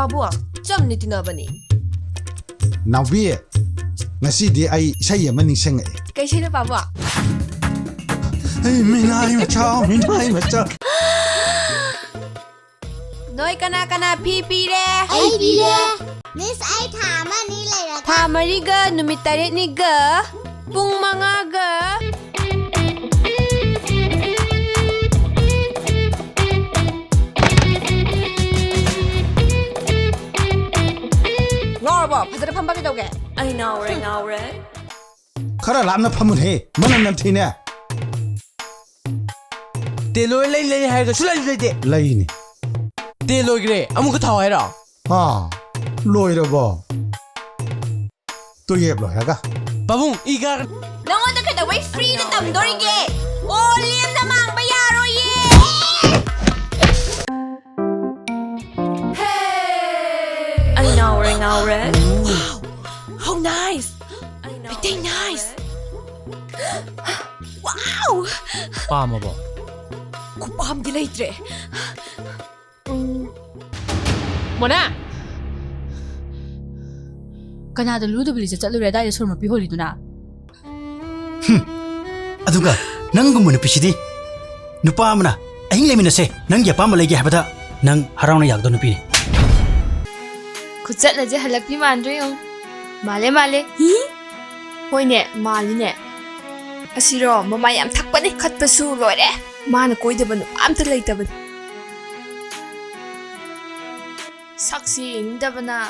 Babu, jam ni tinabani. Nabi, ngasi di ay saya manising eh. Kaisi na babu. Hey, minay machaw. Noi kana pipi re. Ay pire. Miss ay thama ni leira. Thamari ga numit tarit ni ga. Pung mga ga. Ngorbo, phadara phamba bi doge. Ai ngawre. Khara lamna phamun he. Manam nam thina. Te loi lai hai ga sulai lai de. Lai ni. Te loi gre amu ka thawai ra. Ha. Loi ra bo. To yeb lo ha ga. Babung iga Nangon da kada way free na tamdori ge. Oh, liam na mang bayaro ye. Ai ngawre. Wow, how nice. Pretty nice. Wow. pama ba. Kupam di laitre. Mona! Kanada ludubili sa chalure dai sur mapi holi duna. Aduga nang gumuna pisidi. Nupa amna ahing leminase nang ya pama lagi habada nang harauna yagdo nupi ni. Kuchat na je halakpi mandre yung. Male. Hoine, mali ne. Asiro, mamay am takpa ni katpasu lore. Mana koi de banu am talay taban. Saksi, inda bana.